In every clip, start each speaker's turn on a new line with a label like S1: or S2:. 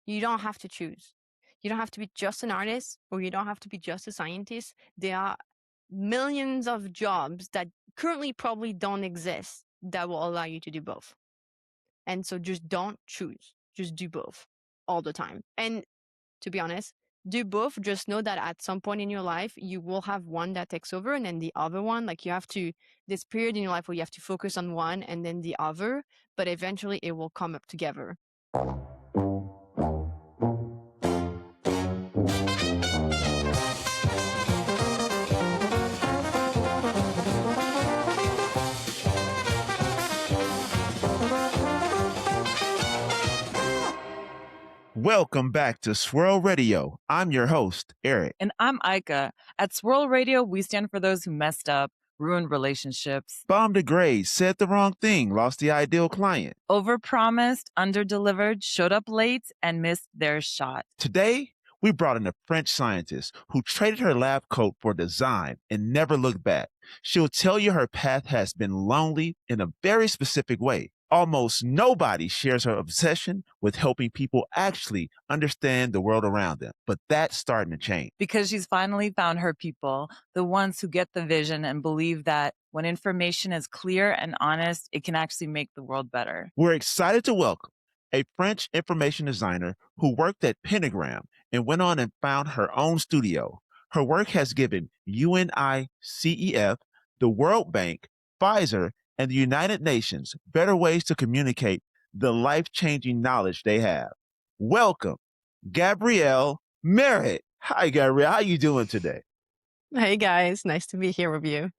S1: You don't have to choose. You don't have to be just an artist, or you don't have to be just a scientist. There are millions of jobs that currently probably don't exist that will allow you to do both. And so just don't choose. Just do both all the time. And to be honest, do both. Just know that at some point in your life, you will have one that takes over, and then the other one, like you have to, this period in your life where you have to focus on one and then the other, but eventually it will come up together.
S2: Welcome back to SWURL Radio. I'm your host, Eric.
S3: And I'm Ayka. At SWURL Radio, we stand for those who messed up, ruined relationships,
S2: Bombed a grade, said the wrong thing, lost the ideal client.
S3: overpromised, underdelivered, showed up late, and missed their shot.
S2: Today, we brought in a French scientist who traded her lab coat for design and never looked back. She'll tell you her path has been lonely in a very specific way. Almost nobody shares her obsession with helping people actually understand the world around them, but that's starting to change.
S3: Because she's finally found her people, the ones who get the vision and believe that when information is clear and honest, it can actually make the world better.
S2: We're excited to welcome a French information designer who worked at Pentagram and went on and found her own studio. Her work has given UNICEF, the World Bank, Pfizer, and the United Nations better ways to communicate the life-changing knowledge they have. Welcome, Gabrielle Mérite. Hi, Gabrielle. How you doing today?
S1: Hey guys, nice to be here with you.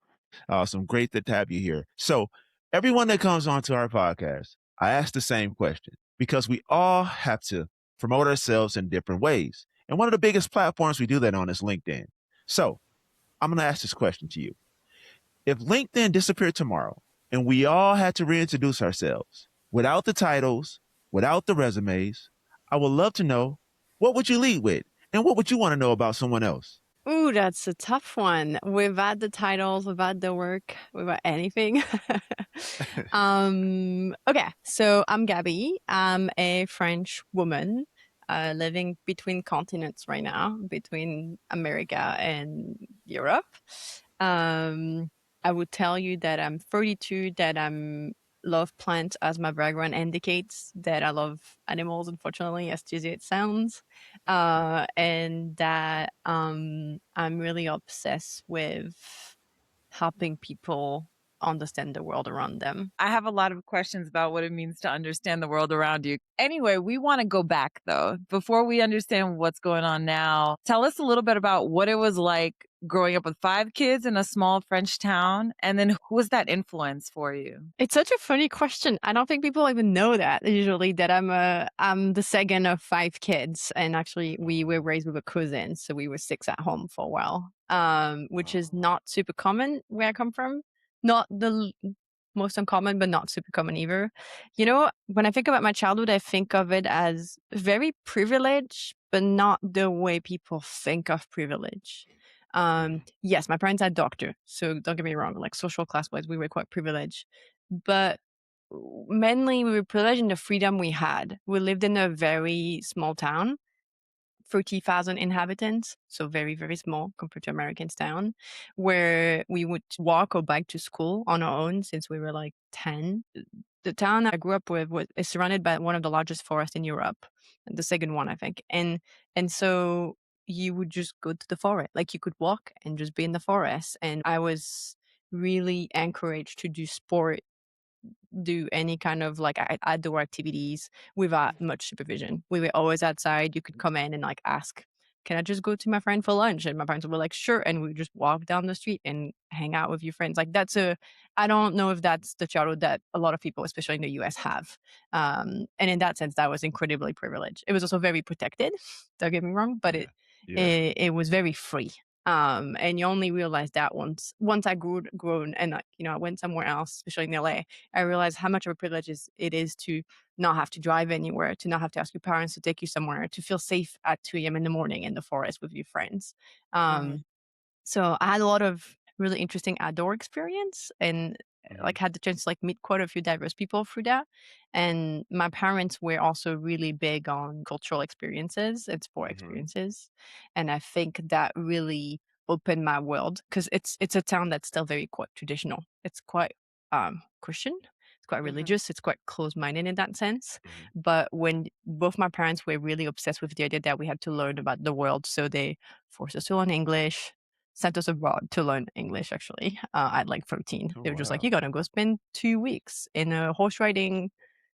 S2: Awesome. Great to have you here. So everyone that comes onto our podcast, I ask the same question because we all have to promote ourselves in different ways. And one of the biggest platforms we do that on is LinkedIn. So I'm going to ask this question to you. If LinkedIn disappeared tomorrow and we all had to reintroduce ourselves without the titles, without the resumes, I would love to know, what would you lead with? And what would you want to know about someone else?
S1: Ooh, that's a tough one. Without the titles, without the work, without anything. Okay, so I'm Gabby. I'm a French woman living between continents right now, between America and Europe. I would tell you that I'm 32, that I'm love plants as my background indicates, that I love animals, unfortunately, as cheesy it sounds, and that I'm really obsessed with helping people understand the world around them.
S3: I have a lot of questions about what it means to understand the world around you. Anyway, we want to go back though. Before we understand what's going on now, tell us a little bit about what it was like growing up with 5 kids in a small French town. And then who was that influence for you?
S1: It's such a funny question. I don't think people even know that usually, that I'm the second of 5 kids. And actually we were raised with a cousin, so we were 6 at home for a while, which is not super common where I come from. Not the most uncommon, but not super common either. You know, when I think about my childhood, I think of it as very privileged, but not the way people think of privilege. Yes, my parents are doctors, so don't get me wrong, like social class wise, we were quite privileged, but mainly we were privileged in the freedom we had. We lived in a very small town, 30,000 inhabitants, so very, very small compared to American's town, where we would walk or bike to school on our own since we were like 10. The town I grew up with is surrounded by one of the largest forests in Europe, the second one, I think. And so you would just go to the forest, like you could walk and just be in the forest. And I was really encouraged to do sport, do any kind of like outdoor activities without much supervision. We were always outside. You could come in and like ask, can I just go to my friend for lunch? And my parents were like, sure. And we would just walk down the street and hang out with your friends. Like I don't know if that's the childhood that a lot of people, especially in the US, have. And in that sense, that was incredibly privileged. It was also very protected, don't get me wrong, but it was very free. And you only realize that once I grown and I went somewhere else, especially in LA, I realized how much of a privilege it is to not have to drive anywhere, to not have to ask your parents to take you somewhere, to feel safe at 2 a.m. in the morning in the forest with your friends. So I had a lot of really interesting outdoor experience, and
S2: Mhm.
S1: had the chance to meet quite a few diverse people through that. And my parents were also really big on cultural experiences and sport
S2: Mhm.
S1: experiences. And I think that really opened my world, because it's a town that's still very quite traditional. It's quite Christian. It's quite
S3: Mhm.
S1: religious. It's quite close-minded in that sense.
S2: Mhm.
S1: But when both my parents were really obsessed with the idea that we had to learn about the world, so they forced us to learn English, sent us abroad to learn English, actually, at 13.
S2: Oh,
S1: They were just like,
S2: wow.
S1: you gotta go spend 2 weeks in a horse riding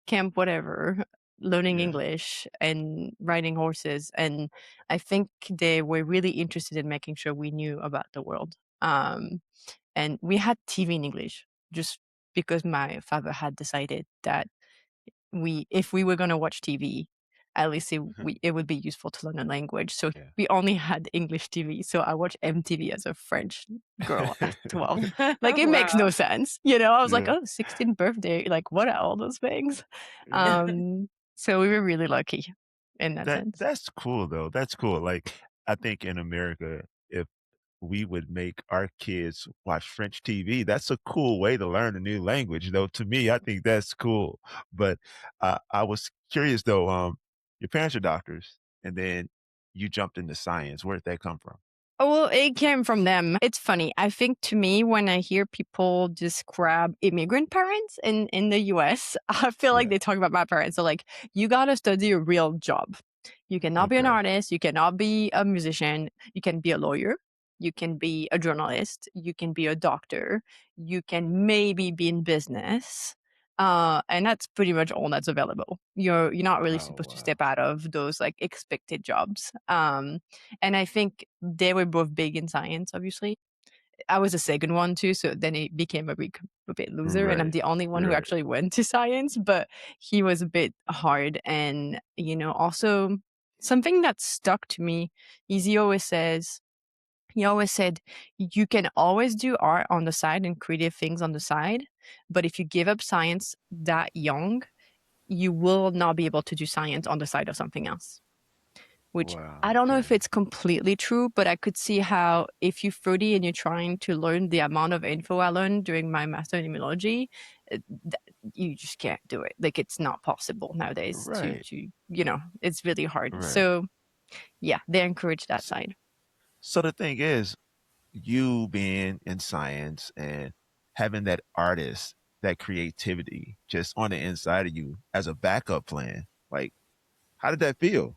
S1: camp, whatever, learning
S2: Yeah.
S1: English and riding horses. And I think they were really interested in making sure we knew about the world. And we had TV in English just because my father had decided that if we were going to watch TV, at least it would be useful to learn a language. So
S2: Yeah.
S1: we only had English TV. So I watched MTV as a French girl at 12. It makes
S3: Wow.
S1: no sense. I was like,
S2: Yeah.
S1: oh, 16th birthday. What are all those things? So we were really lucky in that sense.
S2: That's cool though. That's cool. I think in America, if we would make our kids watch French TV, that's a cool way to learn a new language, though. To me, I think that's cool. But I was curious though. Your parents are doctors, and then you jumped into science. Where did that come from?
S1: Oh, well, it came from them. It's funny. I think, to me, when I hear people describe immigrant parents in the US, I feel like
S2: Yeah.
S1: they talk about my parents. So, you gotta study a real job. You cannot be an
S2: Okay.
S1: artist. You cannot be a musician. You can be a lawyer. You can be a journalist. You can be a doctor. You can maybe be in business. And that's pretty much all that's available. You're not really
S2: Oh
S1: supposed to
S2: wow.
S1: step out of those expected jobs. And I think they were both big in science, obviously. I was the second one too, so then it became a bit loser, and I'm
S2: Right.
S1: the only one who
S2: Right.
S1: actually went to science, but he was a bit hard. And, also something that stuck to me is he always said, you can always do art on the side and creative things on the side, but if you give up science that young, you will not be able to do science on the side of something else. Which I
S2: Wow.
S1: don't know if
S2: Okay.
S1: it's completely true, but I could see how if you're 30 and you're trying to learn the amount of info I learned during my master in immunology, uh, you just can't do it. It's not possible nowadays
S2: Right.
S1: it's really hard.
S2: Right.
S1: So yeah, they encourage that
S2: So,
S1: side.
S2: so the thing is, you being in science and having that artist, that creativity just on the inside of you as a backup plan, how did that feel?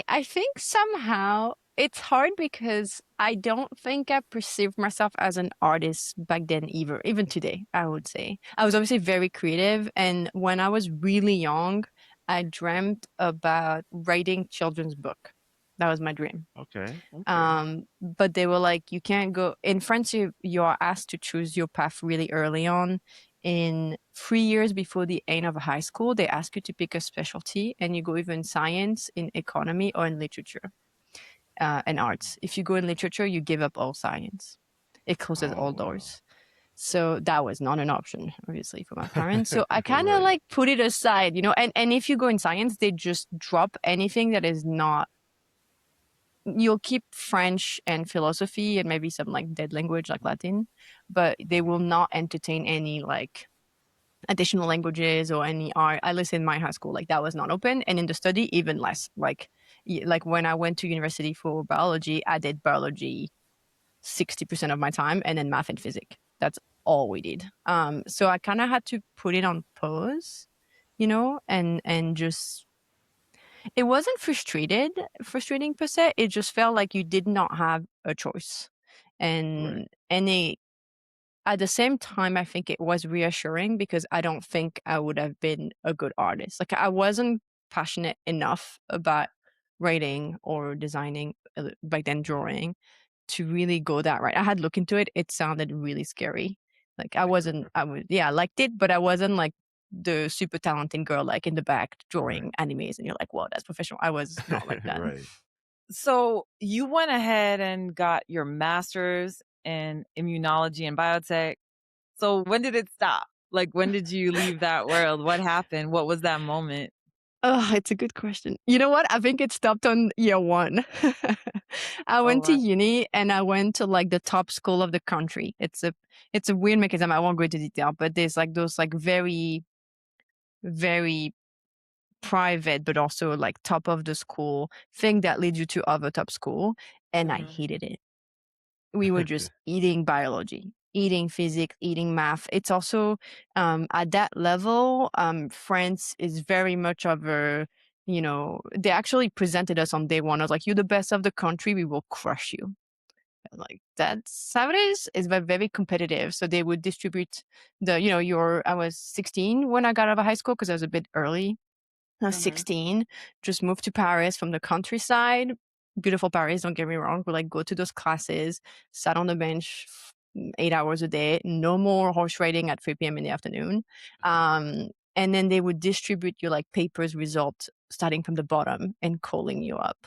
S1: I think somehow it's hard because I don't think I perceived myself as an artist back then either. Even today, I would say. I was obviously very creative. And when I was really young, I dreamt about writing children's book. That was my dream.
S2: Okay. Okay.
S1: But they were like, you can't go in France. You are asked to choose your path really early on. In 3 years before the end of high school, they ask you to pick a specialty, and you go either in science, in economy, or in literature and arts. If you go in literature, you give up all science. It closes
S2: Oh
S1: all
S2: wow.
S1: doors. So that was not an option, obviously, for my parents. So I kind of
S2: Right.
S1: put it aside, and if you go in science, they just drop anything that is not. You'll keep French and philosophy and maybe some dead language like Latin, but they will not entertain any additional languages or any art. At least in my high school, that was not open, and in the study even less. When I went to university for biology, I did biology 60% of my time, and then math and physics. That's all we did. So I kind of had to put it on pause, and just it wasn't frustrating per se. It just felt like you did not have a choice.
S2: Right.
S1: And at the same time, I think it was reassuring because I don't think I would have been a good artist. I wasn't passionate enough about writing or designing, back then drawing, to really go that right. I had looked into it. It sounded really scary. I liked it, but I wasn't the super talented girl, in the back
S2: Right.
S1: drawing animes. And you're like, whoa, that's professional. I was not like that.
S2: Right.
S3: So you went ahead and got your master's in immunology and biotech. So when did it stop? When did you leave that world? What happened? What was that moment?
S1: Oh, it's a good question. You know what? I think it stopped on year one. I
S3: Oh,
S1: went to
S3: wow.
S1: uni and I went to like the top school of the country. It's a weird mechanism. I won't go into detail, but there's like those like very, very private, but also like top of the school thing that leads you to other top school. And I
S3: Mhm.
S1: hated it. We were just eating biology, eating physics, eating math. It's also at that level, France is very much of a, they actually presented us on day one. I was like, you're the best of the country. We will crush you. And like that's how it is. It's very competitive. So they would distribute I was 16 when I got out of high school because I was a bit early. I was
S3: Mhm.
S1: 16, just moved to Paris from the countryside. Beautiful Paris, don't get me wrong. We like go to those classes, sat on the bench 8 hours a day, no more horse riding at 3 p.m. in the afternoon. And then they would distribute your like papers results starting from the bottom and calling you up.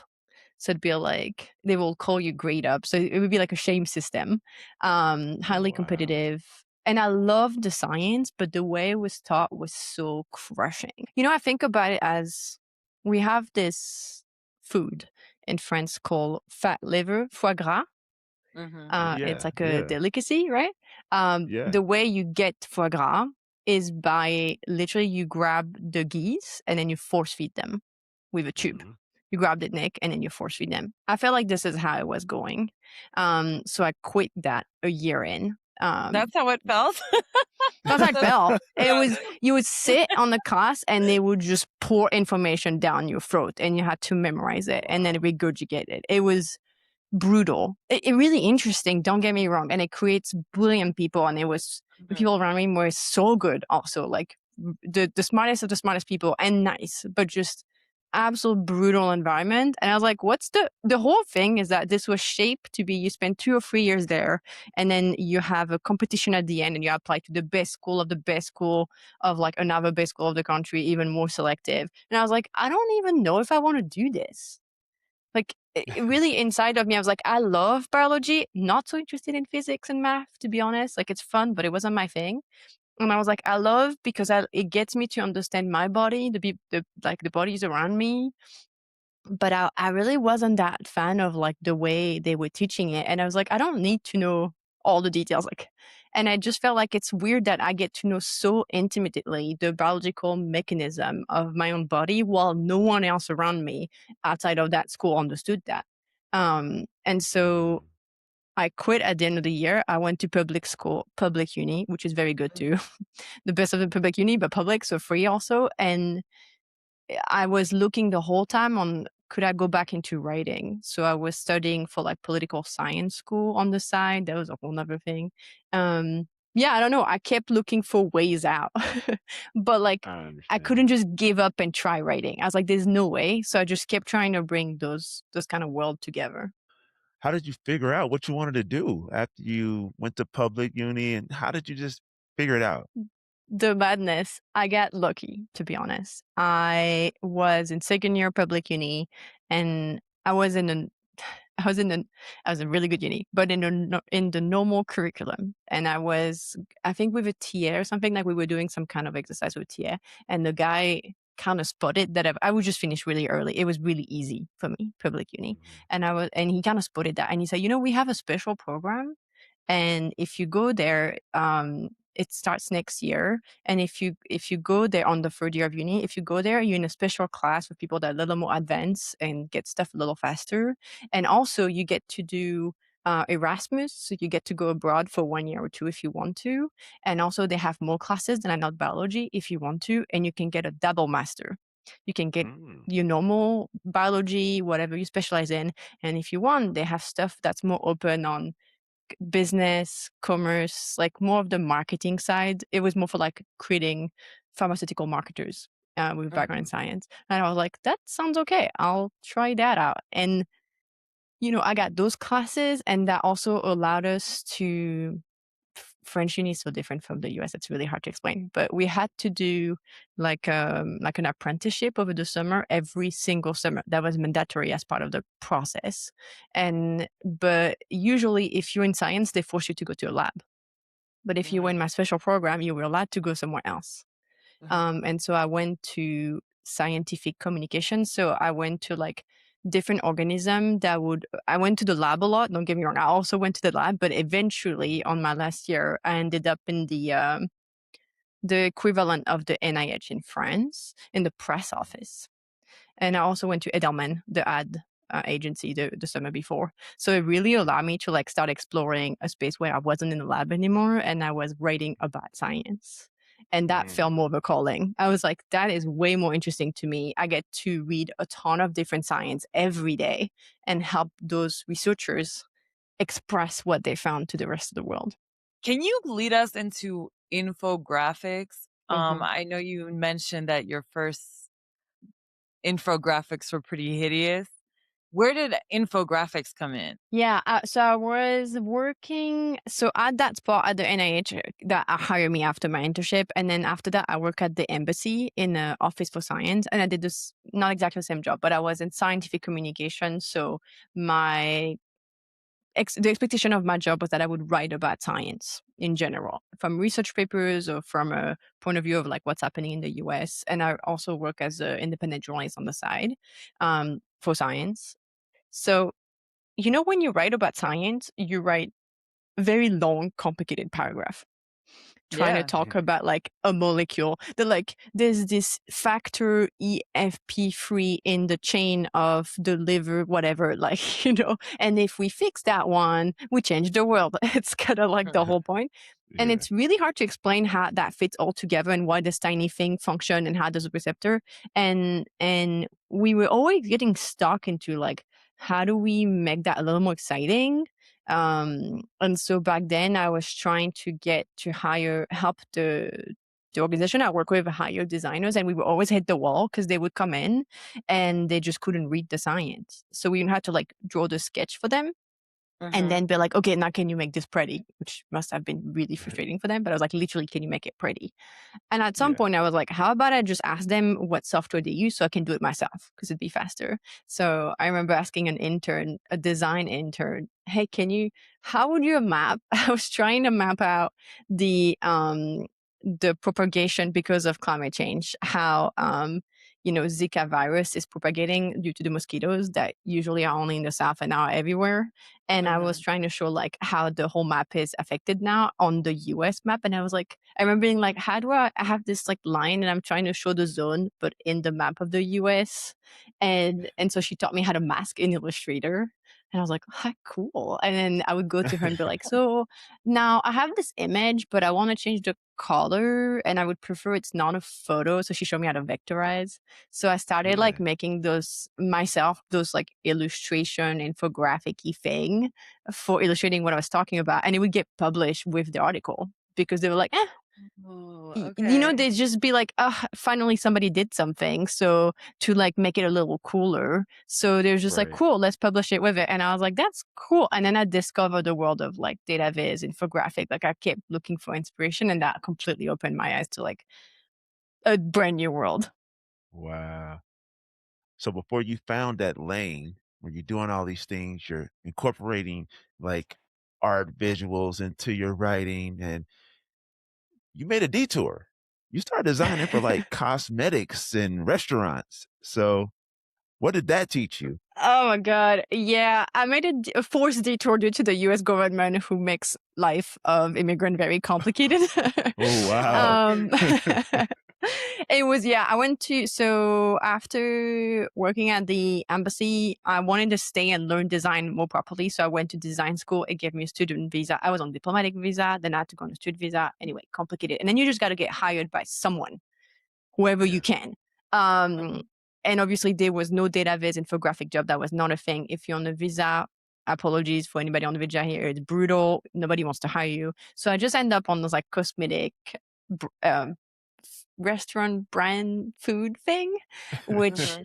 S1: So it'd be like they will call you grade up. So it would be like a shame system. Highly
S2: Oh, wow.
S1: competitive. And I loved the science, but the way it was taught was so crushing. I think about it as we have this food in France called fat liver, foie gras.
S3: Mhm.
S1: It's
S2: Yeah,
S1: like a
S2: yeah,
S1: delicacy, right?
S2: yeah.
S1: The way you get foie gras is by literally you grab the geese and then you force feed them with a tube.
S2: Mhm.
S1: You grab the neck and then you force feed them. I felt like this is how it was going. So I quit that a year in.
S3: That's how it felt?
S1: That's how it felt. It
S3: Yeah.
S1: was you would sit on the class and they would just pour information down your throat and you had to memorize it and then
S2: Wow.
S1: regurgitate it. It was brutal. It really interesting, don't get me wrong. And it creates brilliant people. And the
S3: Mhm.
S1: people around me were so good also, like the smartest of the smartest people and nice, but just absolute brutal environment. And I was like, what's the whole thing is that this was shaped to be, you spend 2 or 3 years there and then you have a competition at the end and you apply to the best school of the best school of like another best school of the country, even more selective. And I was like, I don't even know if I want to do this. Like really inside of me, I was like, I love biology, not so interested in physics and math, to be honest. Like it's fun, but it wasn't my thing. And I was like, I love because it gets me to understand my body, the bodies around me. But I really wasn't that fan of like the way they were teaching it. And I was like, I don't need to know all the details. And I just felt like it's weird that I get to know so intimately the biological mechanism of my own body while no one else around me outside of that school understood that. And so
S2: Mm.
S1: I quit at the end of the year. I went to public school, public uni, which is very good too. The best of the public uni, but public, so free also. And I was looking the whole time on could I go back into writing? So I was studying for like political science school on the side. That was a whole nother thing. Yeah, I don't know. I kept looking for ways out, but like
S2: I
S1: I
S2: understand.
S1: couldn't just give up and try writing. I was like, there's no way. So I just kept trying to bring those kind of world together.
S2: How did you figure out what you wanted to do after you went to public uni, and how did you just figure it out?
S1: The madness, I got lucky, to be honest. I was in second year public uni and I was in an I was in an I was in really good uni, but in the normal curriculum. And I think with a TA or something, like we were doing some kind of exercise with TA, and the guy kind of spotted that I would just finish really early. It was really easy for me, public uni.
S2: Mhm.
S1: And he kind of spotted that and he said, we have a special program and if you go there, it starts next year. And if you go there on the third year of uni, if you go there, you're in a special class with people that are a little more advanced and get stuff a little faster. And also you get to do Erasmus, so you get to go abroad for 1 year or two if you want to. And also they have more classes than are not biology if you want to, and you can get a double master. You can get
S2: Mm.
S1: your normal biology, whatever you specialize in. And if you want, they have stuff that's more open on business, commerce, like more of the marketing side. It was more for like creating pharmaceutical marketers with background in
S3: Mhm.
S1: science. And I was like, that sounds okay. I'll try that out. And, I got those classes and that also allowed us to French uni is so different from the US. It's really hard to explain. But we had to do like an apprenticeship over the summer, every single summer. That was mandatory as part of the process. But usually if you're in science, they force you to go to a lab. But if you were
S3: Mhm.
S1: in my special program, you were allowed to go somewhere else.
S3: Mhm.
S1: And so I went to scientific communication. So I went to like different organism that would, I went to the lab a lot, don't get me wrong, I also went to the lab, but eventually on my last year, I ended up in the equivalent of the NIH in France in the press office. And I also went to Edelman, the ad agency, the summer before. So it really allowed me to like start exploring a space where I wasn't in the lab anymore and I was writing about science. And that felt more of a calling. I was like, that is way more interesting to me. I get to read a ton of different science every day and help those researchers express what they found to the rest of the world.
S3: Can you lead us into infographics?
S1: Mhm.
S3: I know you mentioned that your first infographics were pretty hideous. Where did infographics come in?
S1: Yeah, so I was working. So at that spot at the NIH, that hired me after my internship, and then after that, I worked at the embassy in the office for science, and I did this not exactly the same job, but I was in scientific communication. So my the expectation of my job was that I would write about science in general, from research papers or from a point of view of like what's happening in the US. And I also work as an independent journalist on the side for science. So when you write about science, you write very long, complicated paragraph trying to
S3: Yeah.
S1: talk about like a molecule. They're like, there's this factor EFP3 in the chain of the liver, whatever, like, and if we fix that one, we change the world. It's kind of like the whole point. And
S2: Yeah.
S1: it's really hard to explain how that fits all together and why this tiny thing function and how does a receptor. And we were always getting stuck into like, how do we make that a little more exciting? And so back then I was trying to get to help the organization I work with hire designers, and we would always hit the wall because they would come in and they just couldn't read the science. So we had to like draw the sketch for them and then be like, okay, now can you make this pretty? Which must have been really frustrating for them. But I was like, literally, can you make it pretty? And at some
S2: Yeah.
S1: point, I was like, how about I just ask them what software they use so I can do it myself because it'd be faster. So I remember asking an intern, a design intern, hey, how would you map? I was trying to map out the propagation because of climate change, how Zika virus is propagating due to the mosquitoes that usually are only in the south and now are everywhere. And I was trying to show like how the whole map is affected now on the US map. And I was like, I remember being like, how do I have this like line and I'm trying to show the zone, but in the map of the US. And so she taught me how to mask in Illustrator. And I was like, ah, cool. And then I would go to her and be like, so now I have this image, but I want to change the color and I would prefer it's not a photo. So she showed me how to vectorize. So I started like
S2: Yeah.
S1: making those myself, those like illustration infographic-y thing for illustrating what I was talking about. And it would get published with the article because they were like,
S3: Oh, okay.
S1: they just be like, oh, finally somebody did something. So to like make it a little cooler. So they're just like,
S2: Right.
S1: cool, let's publish it with it. And I was like, that's cool. And then I discovered the world of like data viz, infographic. Like I kept looking for inspiration and that completely opened my eyes to like a brand new world.
S2: Wow. So before you found that lane where you're doing all these things, you're incorporating like art visuals into your writing, and you made a detour. You started designing for like cosmetics and restaurants. So what did that teach you?
S1: Oh my God. Yeah. I made a forced detour due to the US government who makes life of immigrant very complicated.
S2: Oh, wow.
S1: um, it was, yeah, so after working at the embassy, I wanted to stay and learn design more properly. So I went to design school. It gave me a student visa. I was on diplomatic visa. Then I had to go on a student visa. Anyway, complicated. And then you just got to get hired by someone, whoever you
S2: Yeah.
S1: can. And obviously there was no data viz infographic job. That was not a thing. If you're on a visa, apologies for anybody on the visa here. It's brutal. Nobody wants to hire you. So I just end up on this like cosmetic restaurant brand food thing, which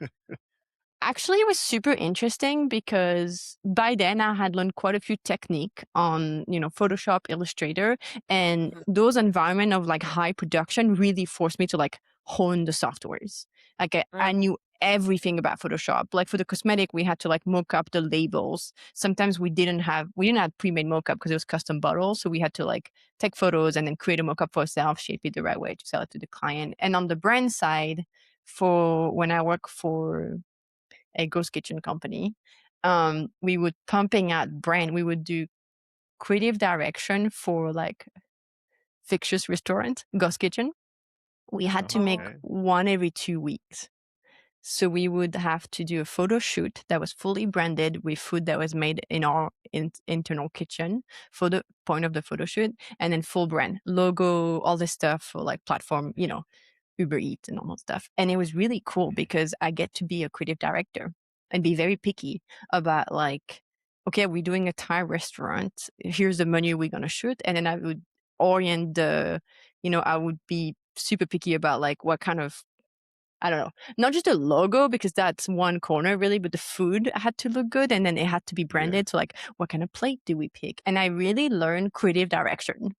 S1: actually it was super interesting because by then I had learned quite a few technique on, Photoshop, Illustrator, and those environment of like high production really forced me to like hone the softwares. Like I knew everything about Photoshop. Like for the cosmetic, we had to like mock up the labels. Sometimes we didn't have pre-made mock-up because it was custom bottles. So we had to like take photos and then create a mock-up for ourselves, shape it the right way to sell it to the client. And on the brand side, for when I work for a ghost kitchen company. We would pumping out brand. We would do creative direction for like fictitious restaurant, ghost kitchen. We had to make
S2: Okay.
S1: one every 2 weeks. So we would have to do a photo shoot that was fully branded with food that was made in our internal kitchen for the point of the photo shoot, and then full brand logo, all this stuff for like platform, Uber Eats and all that stuff. And it was really cool because I get to be a creative director and be very picky about like, okay, we're doing a Thai restaurant. Here's the menu we're gonna shoot, and then I would orient I would be super picky about like what kind of, I don't know, not just a logo because that's one corner really, but the food had to look good, and then it had to be branded. So like, what kind of plate do we pick? And I really learned creative direction,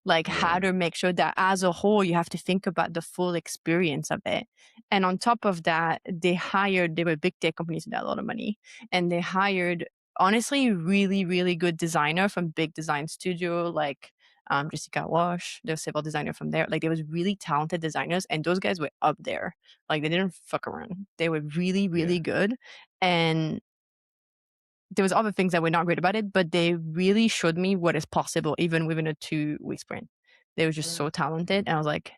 S1: like how to make sure that as a whole, you have to think about the full experience of it. And on top of that, they were big tech companies with a lot of money, and they hired honestly really, really good designer from big design studio, like Jessica Wash. There were several designers from there. Like there was really talented designers, and those guys were up there. Like they didn't fuck around. They were really, really good. And there was other things that were not great about it, but they really showed me what is possible even within a 2-week sprint. They were just so talented. And I was like,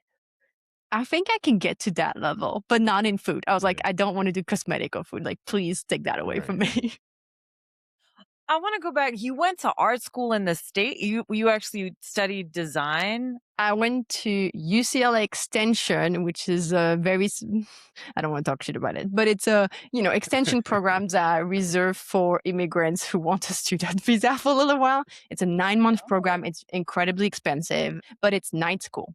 S1: I think I can get to that level, but not in food. I was like, I don't want to do cosmetic or food. Like, please take that away from me.
S3: I want to go back. You went to art school in the state. You actually studied design.
S1: I went to UCLA Extension, which is a I don't want to talk shit about it, but it's a, extension programs that are reserved for immigrants who want a student visa for a little while. It's a 9-month program. It's incredibly expensive, but it's night school.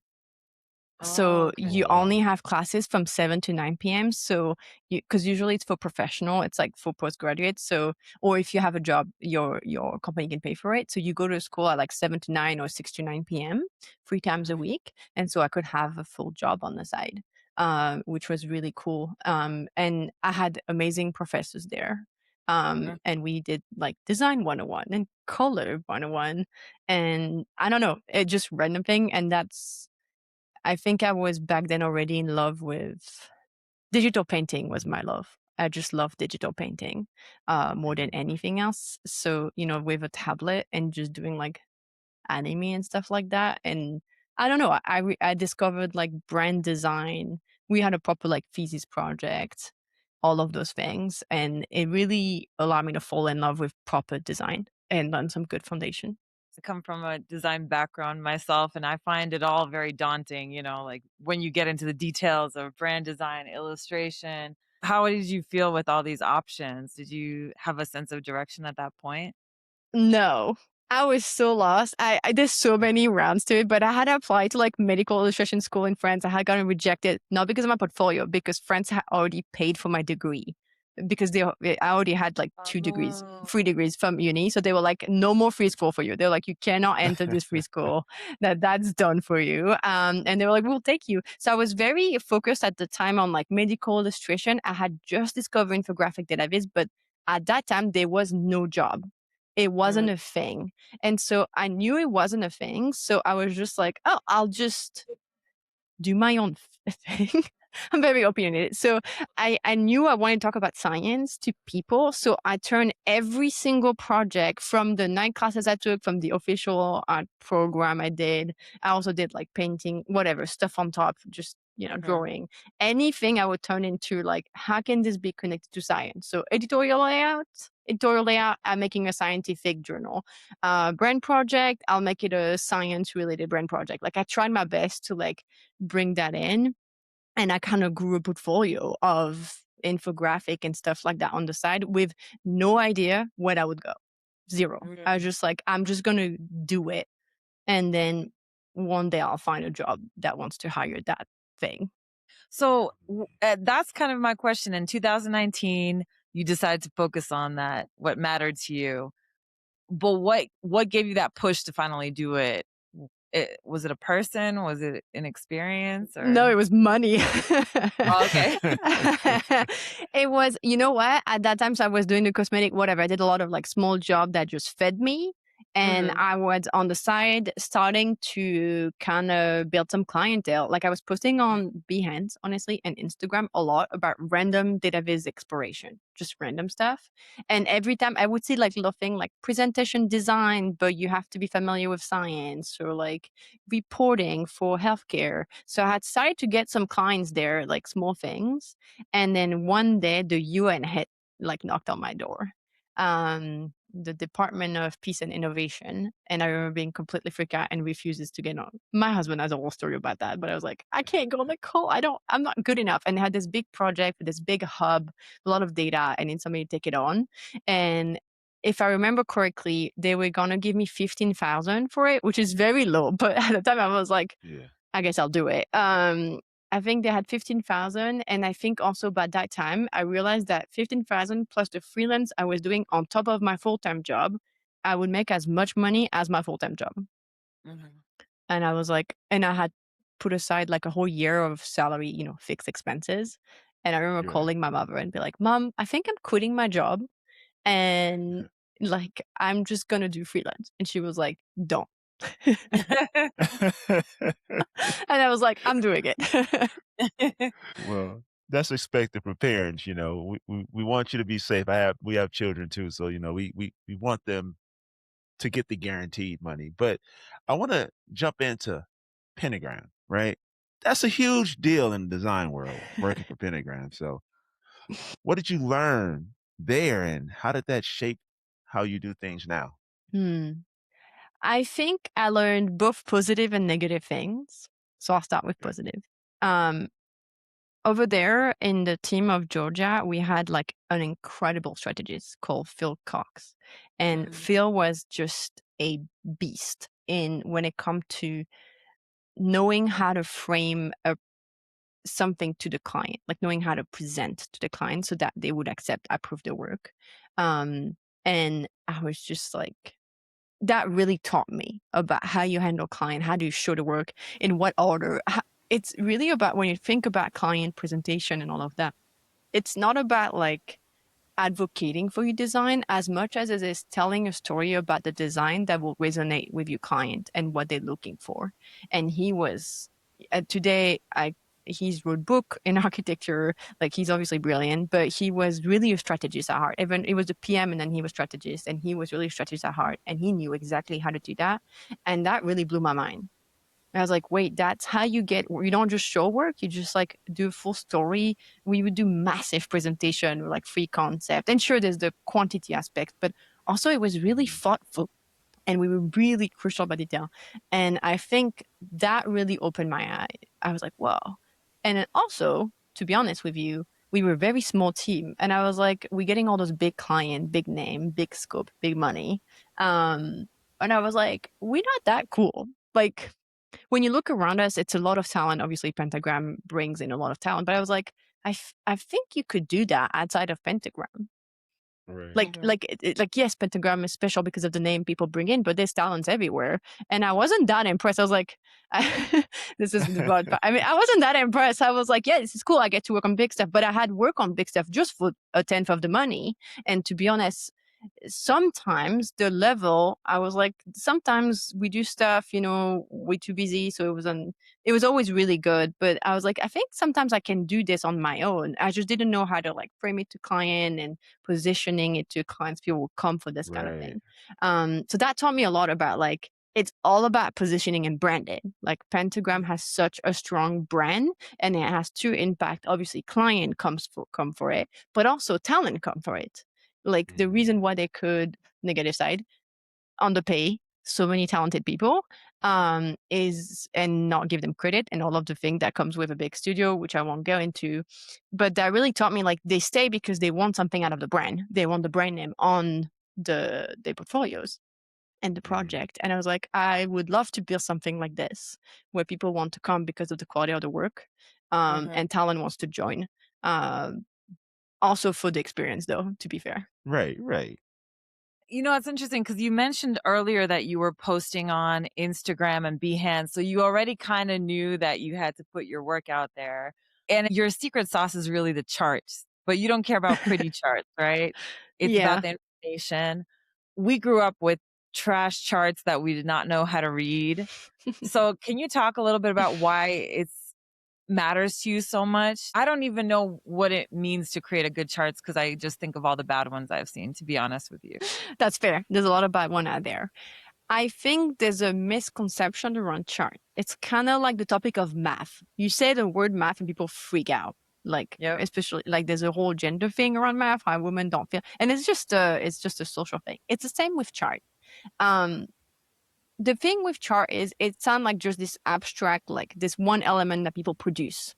S1: So you only have classes from 7 to 9 p.m. So because usually it's for professional, it's like for postgraduates. So, or if you have a job, your company can pay for it. So you go to school at like 7 to 9 or 6 to 9 p.m. 3 times a week. And so I could have a full job on the side, which was really cool. And I had amazing professors there. And we did like design 101 and color 101. And I don't know, it just random thing. And I think I was back then already in love with digital painting. Was my love. I just love digital painting more than anything else. So, with a tablet and just doing like anime and stuff like that. And I don't know, I discovered like brand design. We had a proper like thesis project, all of those things. And it really allowed me to fall in love with proper design and learn some good foundation.
S3: I come from a design background myself, and I find it all very daunting, like when you get into the details of brand design, illustration. How did you feel with all these options? Did you have a sense of direction at that point?
S1: No, I was so lost. There's so many rounds to it, but I had applied to like medical illustration school in France. I had gotten rejected, not because of my portfolio, because France had already paid for my degree. Because I already had like 3 degrees from uni. So they were like, no more free school for you. They're like, you cannot enter this free school. That's done for you. And they were like, we'll take you. So I was very focused at the time on like medical illustration. I had just discovered infographic database, but at that time there was no job. It wasn't a thing. And so I knew it wasn't a thing. So I was just like, oh, I'll just do my own thing. I'm very opinionated. So I knew I wanted to talk about science to people. So I turned every single project from the 9 classes I took, from the official art program I did. I also did like painting, whatever, stuff on top, just, drawing. Anything I would turn into like, how can this be connected to science? So editorial layout, I'm making a scientific journal. Brand project, I'll make it a science-related brand project. Like I tried my best to like bring that in. And I kind of grew a portfolio of infographic and stuff like that on the side with no idea where I would go. Zero. I was just like, I'm just going to do it. And then one day I'll find a job that wants to hire that thing.
S3: So that's kind of my question. In 2019, you decided to focus on that, what mattered to you. But what gave you that push to finally do it? Was it a person? Was it an experience? Or?
S1: No, it was money.
S3: Okay.
S1: It was, you know what? At that time, so I was doing the cosmetic, whatever. I did a lot of like small job that just fed me. And I was on the side starting to kind of build some clientele. Like I was posting on Behance, honestly, and Instagram a lot about random database exploration, just random stuff. And every time I would see like little thing like presentation design, but you have to be familiar with science, or like reporting for healthcare. So I had started to get some clients there, like small things. And then one day the UN hit, like knocked on my door. The Department of Peace and Innovation. And I remember being completely freaked out and refuses to get on. My husband has a whole story about that, but I was like, I can't go on the call. I'm not good enough. And they had this big project with this big hub, a lot of data. I need somebody to take it on. And if I remember correctly, they were going to give me 15,000 for it, which is very low. But at the time I was like, I guess I'll do it. I think they had 15,000. And I think also by that time, I realized that 15,000 plus the freelance I was doing on top of my full-time job, I would make as much money as my full-time job. And I was like, and I had put aside like a whole year of salary, fixed expenses. And I remember calling my mother and be like, Mom, I think I'm quitting my job. And like, I'm just going to do freelance. And she was like, don't. And I was like, I'm doing it.
S2: Well, that's expected from parents. We want you to be safe. We have children too, so we want them to get the guaranteed money. But I want to jump into Pentagram, right? That's a huge deal in the design world, working for Pentagram. So what did you learn there, and how did that shape how you do things now?
S1: I think I learned both positive and negative things. So I'll start with positive. Over there in the team of Georgia, we had like an incredible strategist called Phil Cox. And Phil was just a beast when it comes to knowing how to frame something to the client, like knowing how to present to the client so that they would approve the work. And I was just like, that really taught me about how you handle client, how do you show the work, in what order. It's really about, when you think about client presentation and all of that, it's not about like advocating for your design as much as it is telling a story about the design that will resonate with your client and what they're looking for. And he was, today, he's wrote book in architecture, like he's obviously brilliant, but he was really a strategist at heart. Even it was a PM and then he was strategist, and he was really a strategist at heart, and he knew exactly how to do that. And that really blew my mind. I was like, wait, that's how you don't just show work, you just like do a full story. We would do massive presentation with like free concept. And sure, there's the quantity aspect, but also it was really thoughtful. And we were really crucial about detail. And I think that really opened my eye. I was like, whoa. And then also, to be honest with you, we were a very small team. And I was like, we're getting all those big client, big name, big scope, big money. And I was like, we're not that cool. Like, when you look around us, it's a lot of talent. Obviously, Pentagram brings in a lot of talent. But I was like, I think you could do that outside of Pentagram.
S2: Right.
S1: Like yes, Pentagram is special because of the name people bring in, but there's talents everywhere. And I wasn't that impressed. I was like, this is the broad. I mean, I wasn't that impressed. I was like, yeah, this is cool. I get to work on big stuff, but I had work on big stuff just for a tenth of the money. And to be honest, sometimes the level, I was like, sometimes we do stuff, we're too busy. So it was always really good. But I was like, I think sometimes I can do this on my own. I just didn't know how to like frame it to client and positioning it to clients. People will come for this kind of thing. So that taught me a lot about like, it's all about positioning and branding. Like Pentagram has such a strong brand, and it has two impact. Obviously, client come for it, but also talent come for it. Like the reason why they could, negative side, underpay so many talented people is, and not give them credit and all of the thing that comes with a big studio, which I won't go into. But that really taught me like they stay because they want something out of the brand. They want the brand name on their portfolios and the project. And I was like, I would love to build something like this where people want to come because of the quality of the work, and talent wants to join. Also for the experience though, to be fair.
S2: Right.
S3: It's interesting because you mentioned earlier that you were posting on Instagram and Behance. So you already kind of knew that you had to put your work out there. And your secret sauce is really the charts, but you don't care about pretty charts, right? It's about the information. We grew up with trash charts that we did not know how to read. So can you talk a little bit about why it matters to you so much? I don't even know what it means to create a good charts because I just think of all the bad ones I've seen, to be honest with you.
S1: That's fair. There's a lot of bad one out there. I think there's a misconception around chart. It's kind of like the topic of math. You say the word math and people freak out. Like,
S3: Yep.
S1: especially like there's a whole gender thing around math, how women don't feel, and it's just a social thing. It's the same with chart. The thing with chart is it sounds like just this abstract, like this one element that people produce,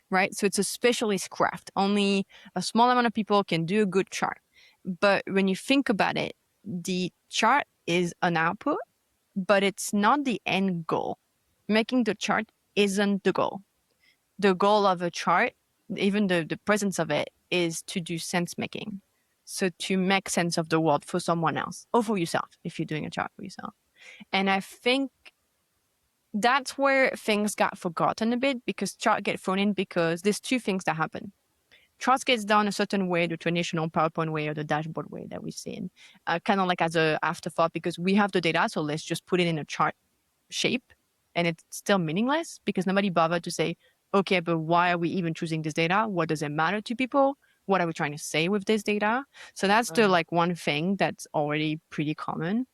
S1: right? So it's a specialist craft. Only a small amount of people can do a good chart. But when you think about it, the chart is an output, but it's not the end goal. Making the chart isn't the goal. The goal of a chart, even the presence of it, is to do sense making. So to make sense of the world for someone else or for yourself, if you're doing a chart for yourself. And I think that's where things got forgotten a bit, because chart get thrown in because there's two things that happen. Charts gets done a certain way, the traditional PowerPoint way or the dashboard way that we've seen, kind of like as a afterthought, because we have the data, so let's just put it in a chart shape, and it's still meaningless because nobody bothered to say, okay, but why are we even choosing this data? What does it matter to people? What are we trying to say with this data? So that's the like one thing that's already pretty common.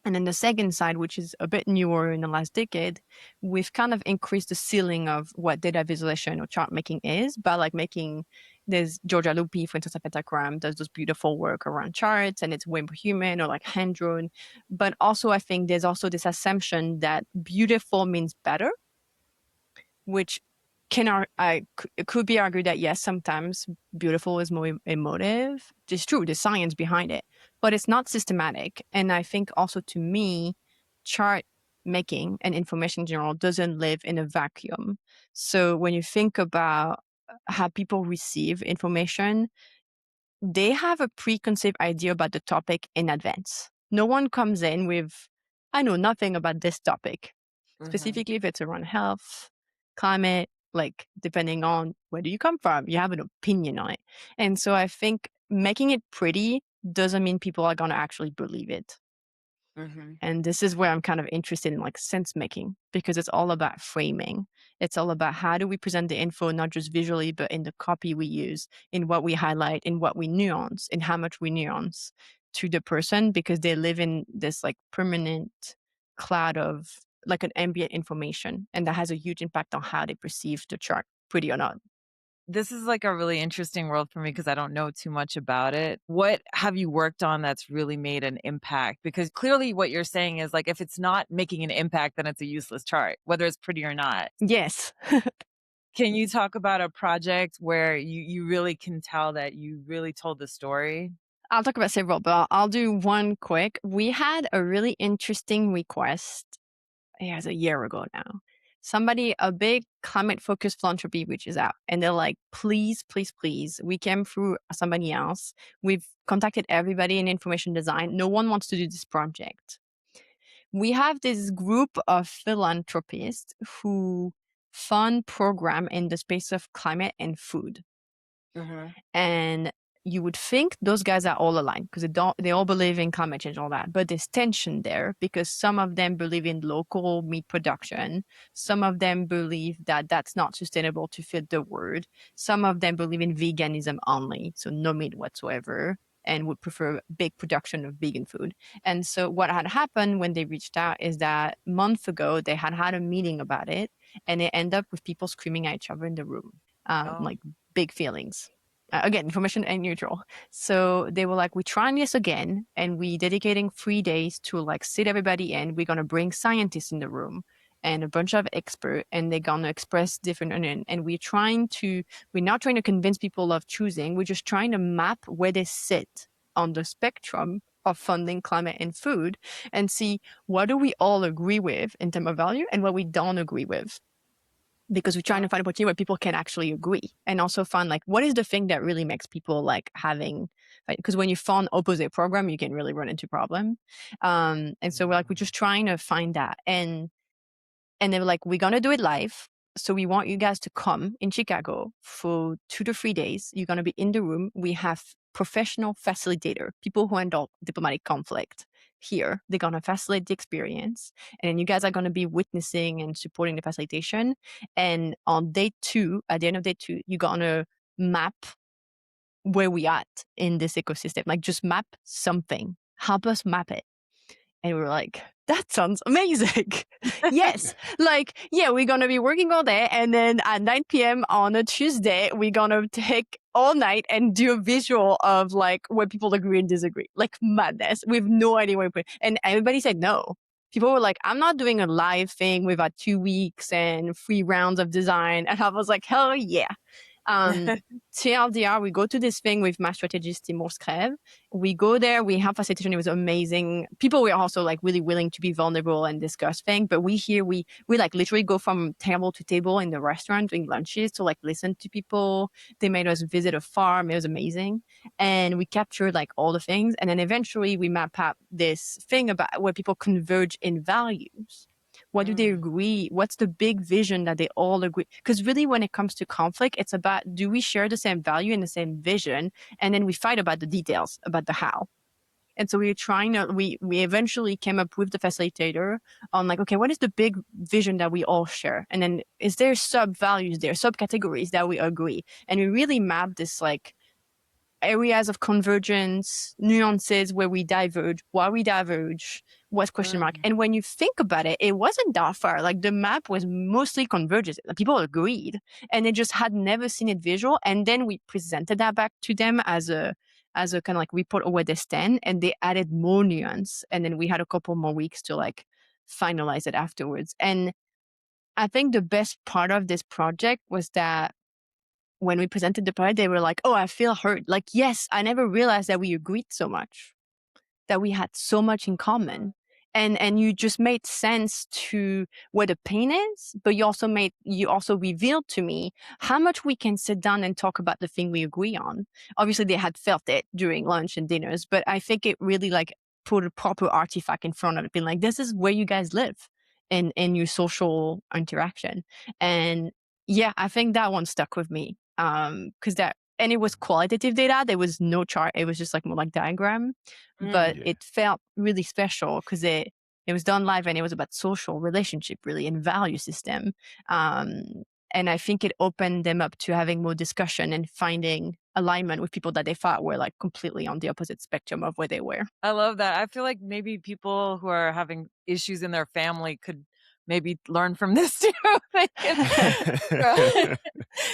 S1: And then the second side, which is a bit newer in the last decade, we've kind of increased the ceiling of what data visualization or chart making is by like making, there's Georgia Lupi, for instance, at Pentagram, does this beautiful work around charts, and it's way more human or like hand drawn. But also I think there's also this assumption that beautiful means better, which it could be argued that yes, sometimes beautiful is more emotive. It's true, there's science behind it, but it's not systematic. And I think also, to me, chart making and information in general doesn't live in a vacuum. So when you think about how people receive information, they have a preconceived idea about the topic in advance. No one comes in with, I know nothing about this topic, specifically if it's around health, climate, like depending on where do you come from, you have an opinion on it. And so I think making it pretty doesn't mean people are going to actually believe it. And this is where I'm kind of interested in like sense making, because it's all about framing. It's all about how do we present the info, not just visually, but in the copy we use, in what we highlight, in what we nuance, in how much we nuance to the person, because they live in this like permanent cloud of like an ambient information, and that has a huge impact on how they perceive the chart, pretty or not.
S3: This is like a really interesting world for me because I don't know too much about it. What have you worked on that's really made an impact? Because clearly what you're saying is like, if it's not making an impact, then it's a useless chart, whether it's pretty or not.
S1: Yes.
S3: Can you talk about a project where you really can tell that you really told the story?
S1: I'll talk about several, but I'll do one quick. We had a really interesting request. It was a year ago now. Somebody, a big climate focused philanthropy, which is out, and they're like, please, please, please. We came through somebody else. We've contacted everybody in information design. No one wants to do this project. We have this group of philanthropists who fund program in the space of climate and food. And you would think those guys are all aligned because they all believe in climate change and all that. But there's tension there because some of them believe in local meat production. Some of them believe that that's not sustainable to feed the world. Some of them believe in veganism only, so no meat whatsoever, and would prefer big production of vegan food. And so what had happened when they reached out is that months ago, they had a meeting about it, and it ended up with people screaming at each other in the room, like big feelings. Again, information and neutral. So they were like, we're trying this again, and we dedicating 3 days to like sit everybody in. We're going to bring scientists in the room and a bunch of experts, and they're going to express different, and we're not trying to convince people of choosing. We're just trying to map where they sit on the spectrum of funding climate and food and see what do we all agree with in terms of value and what we don't agree with. Because we're trying to find a opportunity where people can actually agree, and also find like what is the thing that really makes people like having, because when you fund opposite program, you can really run into problem. And so we're just trying to find that, and they were like, we're gonna do it live. So we want you guys to come in Chicago for 2 to 3 days. You're gonna be in the room. We have professional facilitator, people who handle diplomatic conflict, here. They're going to facilitate the experience. And then you guys are going to be witnessing and supporting the facilitation. And on day 2, at the end of day 2, you're going to map where we at in this ecosystem. Like, just map something. Help us map it. And we were like, that sounds amazing. Yes. Like, yeah, we're going to be working all day. And then at 9 p.m. on a Tuesday, we're going to take all night and do a visual of like where people agree and disagree. Like madness. We have no idea where to put it. And everybody said no. People were like, I'm not doing a live thing with 2 weeks and 3 rounds of design. And I was like, hell yeah. TLDR, we go to this thing with my strategist Timur Skrev. We go there, we have facilitation. It was amazing. People were also like really willing to be vulnerable and discuss things. But we like literally go from table to table in the restaurant doing lunches to like listen to people. They made us visit a farm. It was amazing. And we captured like all the things. And then eventually we map out this thing about where people converge in values. What do they agree? What's the big vision that they all agree? Because really, when it comes to conflict, it's about, do we share the same value and the same vision? And then we fight about the details, about the how. And so we eventually came up with the facilitator on like, okay, what is the big vision that we all share? And then is there sub-values there, subcategories that we agree? And we really mapped this like areas of convergence, nuances where we diverge, why we diverge, what's question mark. And when you think about it, it wasn't that far. Like the map was mostly convergence. People agreed and they just had never seen it visual. And then we presented that back to them as a kind of like report of where they stand, and they added more nuance. And then we had a couple more weeks to like finalize it afterwards. And I think the best part of this project was that when we presented the project, they were like, oh, I feel hurt. Like, yes, I never realized that we agreed so much, that we had so much in common. And you just made sense to where the pain is, but you also revealed to me how much we can sit down and talk about the thing we agree on. Obviously, they had felt it during lunch and dinners, but I think it really like put a proper artifact in front of it, being like, this is where you guys live in your social interaction. And yeah, I think that one stuck with me. And it was qualitative data. There was no chart. It was just like more like diagram, but it felt really special because it was done live and it was about social relationship really and value system. And I think it opened them up to having more discussion and finding alignment with people that they thought were like completely on the opposite spectrum of where they were.
S3: I love that. I feel like maybe people who are having issues in their family could maybe learn from this too.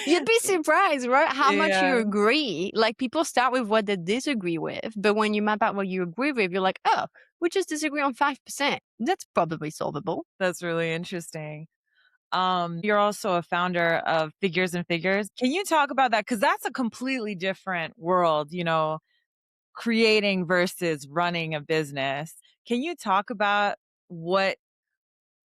S1: You'd be surprised, right? How much you agree. Like people start with what they disagree with, but when you map out what you agree with, you're like, oh, we just disagree on 5%. That's probably solvable.
S3: That's really interesting. You're also a founder of Figures and Figures. Can you talk about that? Because that's a completely different world, creating versus running a business. Can you talk about what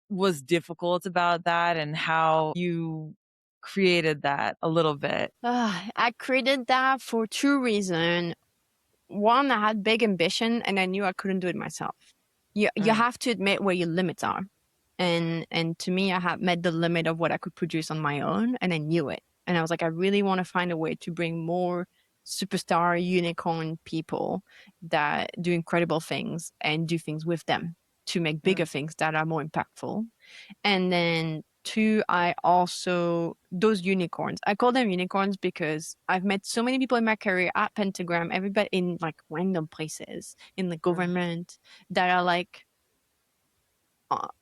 S3: was difficult about that and how you created that a little bit?
S1: I created that for 2 reasons. One, I had big ambition and I knew I couldn't do it myself. You have to admit where your limits are. And to me, I had met the limit of what I could produce on my own, and I knew it. And I was like, I really want to find a way to bring more superstar unicorn people that do incredible things and do things with them to make bigger things that are more impactful. And then 2, those unicorns, I call them unicorns because I've met so many people in my career at Pentagram, everybody in like random places in the government that are like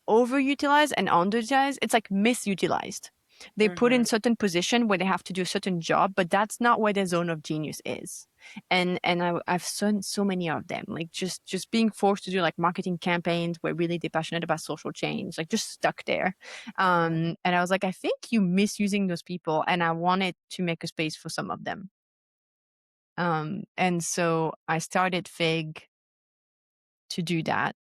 S1: overutilized and underutilized. It's like misutilized. They put in certain position where they have to do a certain job, but that's not where their zone of genius is. And I've seen so many of them, like just being forced to do like marketing campaigns where really they're passionate about social change, like just stuck there. And I was like, I think you're misusing those people, and I wanted to make a space for some of them. And so I started Fig to do that,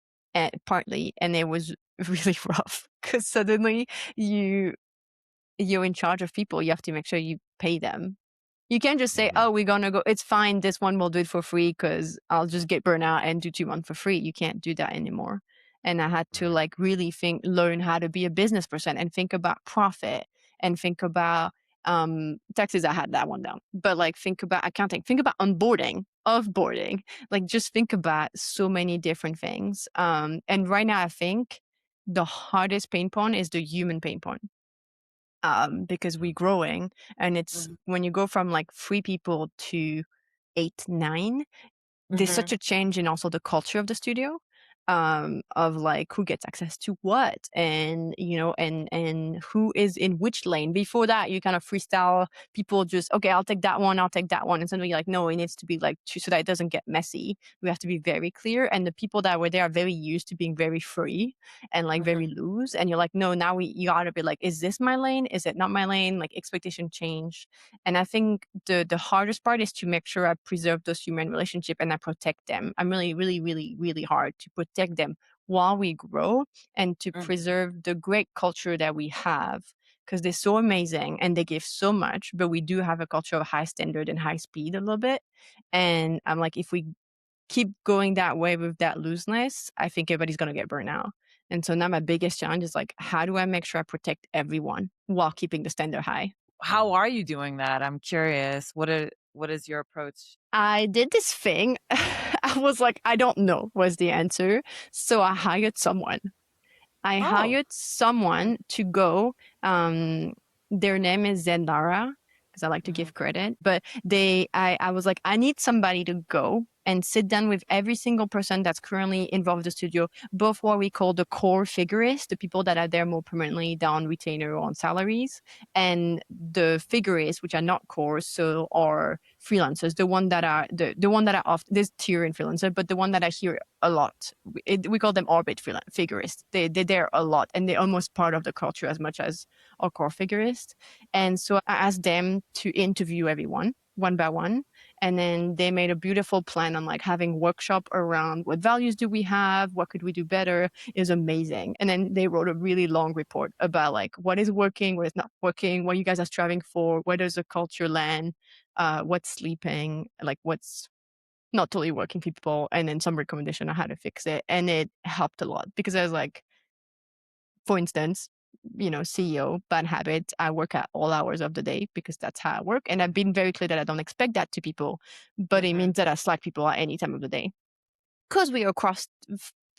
S1: partly, and it was really rough because suddenly you're in charge of people. You have to make sure you pay them. You can't just say, oh, we're going to go, it's fine, this one will do it for free because I'll just get burnt out and do 2 months for free. You can't do that anymore. And I had to like really learn how to be a business person and think about profit and think about Taxes, I had that one down. But like think about accounting, think about onboarding, offboarding, like just think about so many different things. And right now I think the hardest pain point is the human pain point. Because we're growing, and it's when you go from like 3 people to 8, 9, there's such a change in also the culture of the studio, of like who gets access to what, and and who is in which lane. Before that, you kind of freestyle. People just, okay, I'll take that one, and suddenly you're like, no, it needs to be like so that it doesn't get messy. We have to be very clear, and the people that were there are very used to being very free and like very loose, and you're like, no, now you gotta be like, is this my lane, is it not my lane? Like expectation change. And I think the hardest part is to make sure I preserve those human relationships and I protect them. I'm really, really, really, really hard to protect them while we grow, and to preserve the great culture that we have, because they're so amazing and they give so much, but we do have a culture of high standard and high speed a little bit. And I'm like, if we keep going that way with that looseness, I think everybody's going to get burnt out. And so now my biggest challenge is like, how do I make sure I protect everyone while keeping the standard high?
S3: How are you doing that? I'm curious. What is your approach?
S1: I did this thing. I was like, I don't know was the answer. So I hired someone. I
S3: Oh.
S1: hired someone to go. Their name is Zendara, because I like to give credit. But I was like, I need somebody to go and sit down with every single person that's currently involved in the studio, both what we call the core figurists, the people that are there more permanently down retainer or on salaries, and the figurists, which are not core, so are freelancers, the one that are off this tier in freelancer, but the one that I hear a lot. We call them orbit figurists. They're there a lot, and they're almost part of the culture as much as our core figurists. And so I asked them to interview everyone one by one, and then they made a beautiful plan on like having workshop around what values do we have, what could we do better. It was amazing. And then they wrote a really long report about like what is working, what is not working, what you guys are striving for, where does the culture land, what's sleeping, like what's not totally working for people, and then some recommendation on how to fix it. And it helped a lot, because I was like, for instance, CEO, bad habit. I work at all hours of the day because that's how I work. And I've been very clear that I don't expect that to people, but it means that I Slack people at any time of the day, because we are across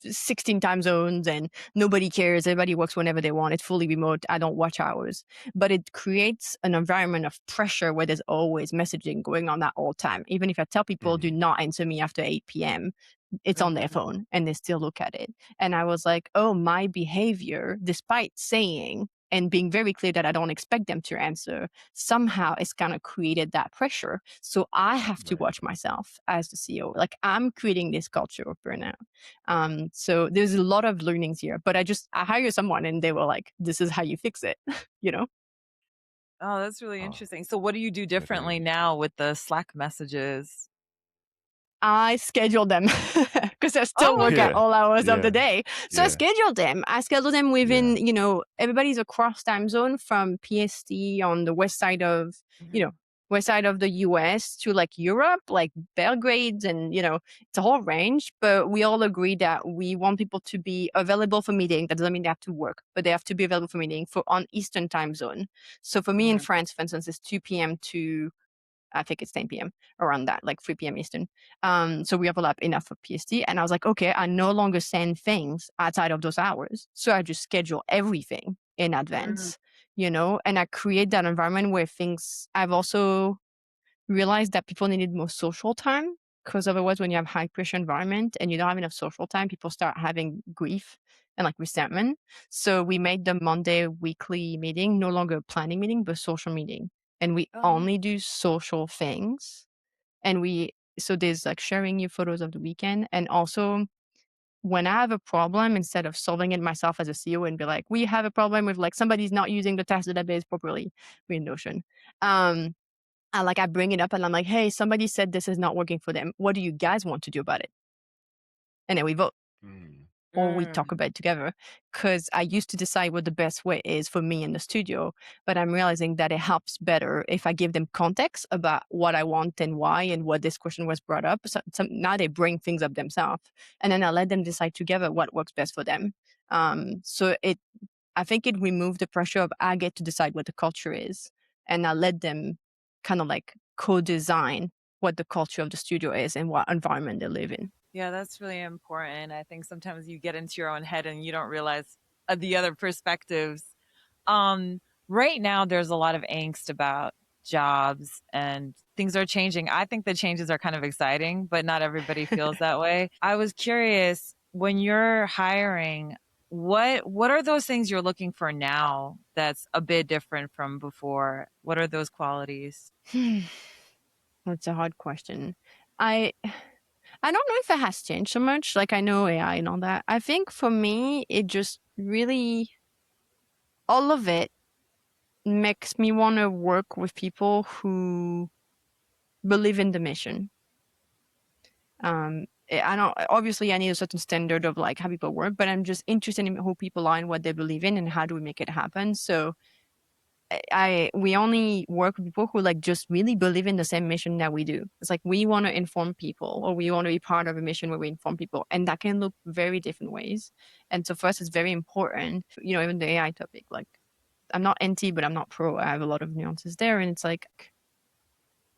S1: 16 time zones and nobody cares. Everybody works whenever they want. It's fully remote. I don't watch hours, but it creates an environment of pressure where there's always messaging going on at all time. Even if I tell people do not answer me after 8 p.m., it's on their phone and they still look at it. And I was like, oh, my behavior, despite saying and being very clear that I don't expect them to answer, somehow it's kind of created that pressure. So I have to watch myself as the CEO. Like, I'm creating this culture of burnout. So there's a lot of learnings here, but I hired someone and they were like, this is how you fix it, you know?
S3: Oh, that's really
S2: Oh,
S3: interesting. So what do you do
S2: that
S3: differently
S2: is.
S3: now with the Slack messages?
S1: I scheduled them because I still
S3: Oh,
S1: work at
S2: Yeah.
S1: all hours of the
S2: Yeah.
S1: day. So I
S2: Yeah.
S1: scheduled them. I scheduled them
S2: Yeah.
S1: within, everybody's across time zone from PST on the west side of the US to like Europe, like Belgrade, and, it's a whole range. But we all agree that we want people to be available for meeting. That doesn't mean they have to work, but they have to be available for meeting on Eastern time zone. So for me in France, for instance, it's 2 p.m. to I think it's 10 p.m. around that, like 3 p.m. Eastern. So we overlap enough for PST. And I was like, okay, I no longer send things outside of those hours. So I just schedule everything in advance, and I create that environment where I've also realized that people needed more social time, because otherwise when you have high pressure environment and you don't have enough social time, people start having grief and like resentment. So we made the Monday weekly meeting no longer a planning meeting, but social meeting. And we only do social things. So there's like sharing new photos of the weekend. And also, when I have a problem, instead of solving it myself as a CEO and be like, we have a problem with like somebody's not using the task database properly, we in Notion. I bring it up and I'm like, hey, somebody said this is not working for them. What do you guys want to do about it? And then we vote,
S2: Mm.
S1: or we talk about it together. Because I used to decide what the best way is for me in the studio, but I'm realizing that it helps better if I give them context about what I want and why and what this question was brought up. So now they bring things up themselves, and then I let them decide together what works best for them. I think it removed the pressure of I get to decide what the culture is. and I let them kind of like co-design what the culture of the studio is and what environment they live in.
S3: Yeah, that's really important. I think sometimes you get into your own head and you don't realize the other perspectives. Um, right now, there's a lot of angst about jobs and things are changing. I think the changes are kind of exciting, but not everybody feels that way. I was curious, when you're hiring, what are those things you're looking for now that's a bit different from before? What are those qualities?
S1: That's a hard question. I I don't know if it has changed so much. Like I know AI and all that. I think for me, it just really all of it makes me want to work with people who believe in the mission. I don't obviously I need a certain standard of like how people work, but I'm just interested in who people are and what they believe in and how do we make it happen. So we only work with people who like just really believe in the same mission that we do. It's like we want to inform people or we want to be part of a mission where we inform people, and that can look very different ways. And so for us, it's very important, even the AI topic, like I'm not anti, but I'm not pro. I have a lot of nuances there. And it's like,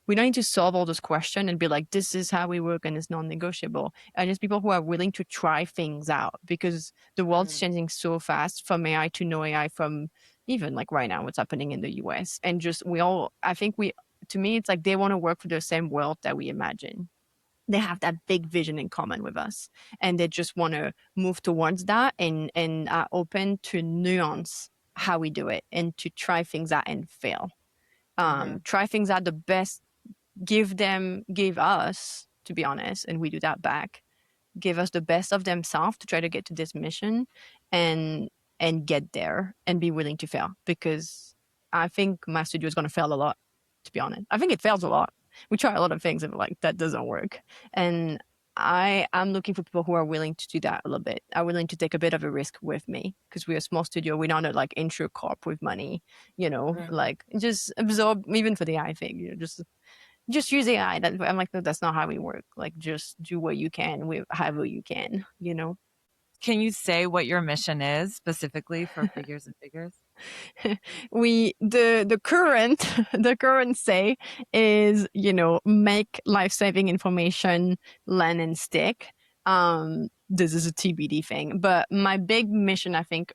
S1: we don't need to solve all those questions and be like, this is how we work and it's non-negotiable. And just people who are willing to try things out because the world's changing so fast from AI to no AI, from even like right now, what's happening in the US. And just to me, it's like they want to work for the same world that we imagine. They have that big vision in common with us. And they just want to move towards that and are open to nuance how we do it and to try things out and fail. Try things out the best, give us, to be honest, and we do that back, give us the best of themselves to try to get to this mission and get there and be willing to fail. Because I think my studio is going to fail a lot, to be honest. I think it fails a lot. We try a lot of things and like that doesn't work. And I'm looking for people who are willing to do that a little bit, are willing to take a bit of a risk with me, because we're a small studio. We're not a like intro corp with money, like just absorb, even for the AI thing, just use AI. I'm like, no, that's not how we work. Like just do what you can with however you can.
S3: Can you say what your mission is specifically for Figures and Figures?
S1: The current the current say is make life-saving information land and stick. This is a TBD thing, but my big mission, I think,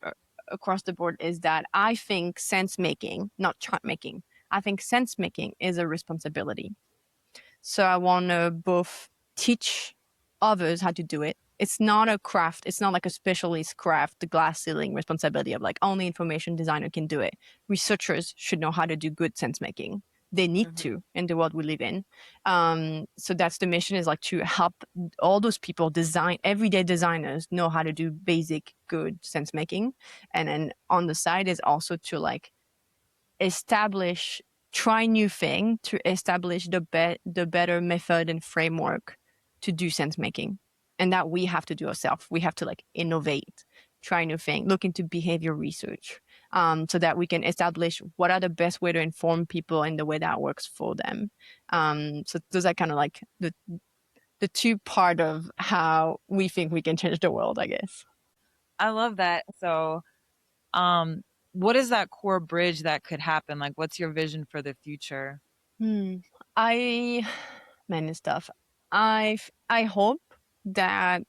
S1: across the board is that I think sense making, not chart making, I think sense making is a responsibility. So I want to both teach others how to do it. It's not a craft. It's not like a specialist craft, the glass ceiling responsibility of like only information designer can do it. Researchers should know how to do good sense making. They need to in the world we live in. So that's the mission, is like to help all those people design, everyday designers know how to do basic good sense making. And then on the side is also to like try new thing to establish the better method and framework to do sense making, and that we have to do ourselves. We have to like innovate, try new thing, look into behavior research, so that we can establish what are the best way to inform people in the way that works for them. So those are kind of like the two part of how we think we can change the world, I guess.
S3: I love that. So, what is that core bridge that could happen? Like, what's your vision for the future?
S1: I Man, it's tough. I hope that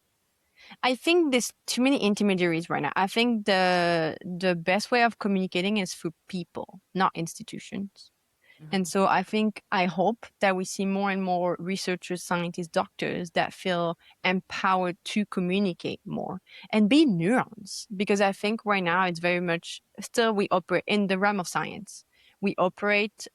S1: I think there's too many intermediaries right now. I think the best way of communicating is through people, not institutions. And so I hope that we see more and more researchers, scientists, doctors that feel empowered to communicate more and be nuanced. Because I think right now it's very much still we operate in the realm of science. We operate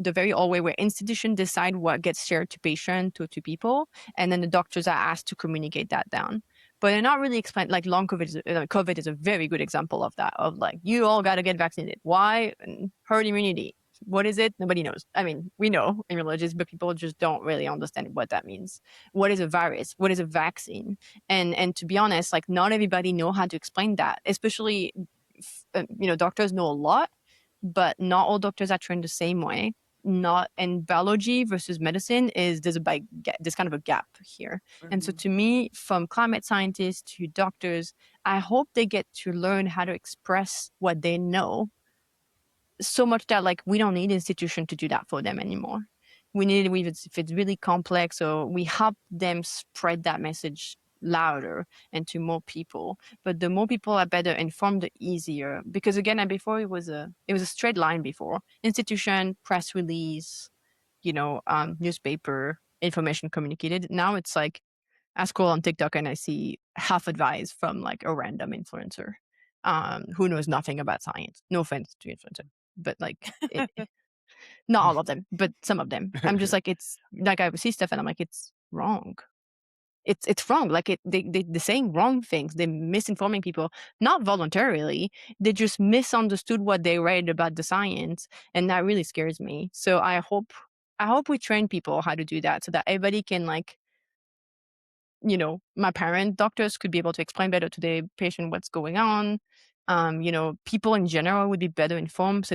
S1: the very old way where institutions decide what gets shared to patients or to people, and then the doctors are asked to communicate that down. But they're not really explained. Like long COVID is a very good example of that. Of like, you all got to get vaccinated. Why? Herd immunity. What is it? Nobody knows. I mean, we know immunologists, but people just don't really understand what that means. What is a virus? What is a vaccine? And to be honest, like not everybody know how to explain that. Especially, doctors know a lot, but not all doctors are trained the same way. Not in biology versus medicine there's kind of a gap here. And so to me, from climate scientists to doctors, I hope they get to learn how to express what they know so much that like we don't need institution to do that for them anymore. We need if it's really complex, or we help them spread that message louder and to more people. But the more people are better informed, the easier. Because again, before it was a straight line before. Institution, press release, newspaper, information communicated. Now it's like I scroll on TikTok and I see half advice from like a random influencer who knows nothing about science. No offense to influencer, but like not all of them, but some of them. I'm just like, it's like I see stuff and I'm like, it's wrong. It's wrong. Like they're saying wrong things. They're misinforming people, not voluntarily. They just misunderstood what they read about the science, and that really scares me. So I hope we train people how to do that, so that everybody can like, my doctors could be able to explain better to their patient what's going on. People in general would be better informed, so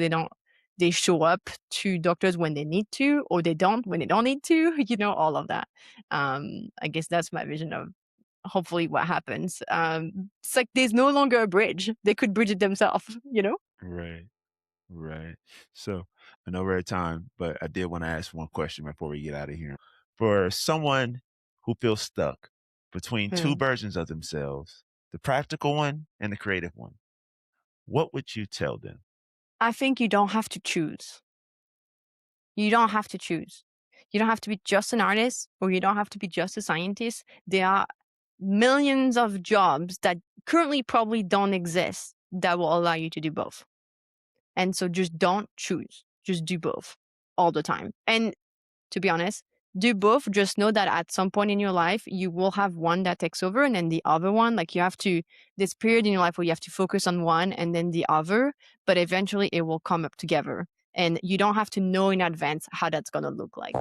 S1: they show up to doctors when they need to, or they don't when they don't need to, all of that. I guess that's my vision of hopefully what happens. It's like there's no longer a bridge. They could bridge it themselves,
S2: Right. Right. So I know we're at time, but I did want to ask one question before we get out of here. For someone who feels stuck between two
S1: Hmm.
S2: versions of themselves, the practical one and the creative one, what would you tell them?
S1: I think you don't have to choose. You don't have to choose. You don't have to be just an artist, or you don't have to be just a scientist. There are millions of jobs that currently probably don't exist that will allow you to do both. And so just don't choose. Just do both all the time. And to be honest, do both. Just know that at some point in your life, you will have one that takes over, and then the other one, like this period in your life where you have to focus on one and then the other, but eventually it will come up together. And you don't have to know in advance how that's going to look like.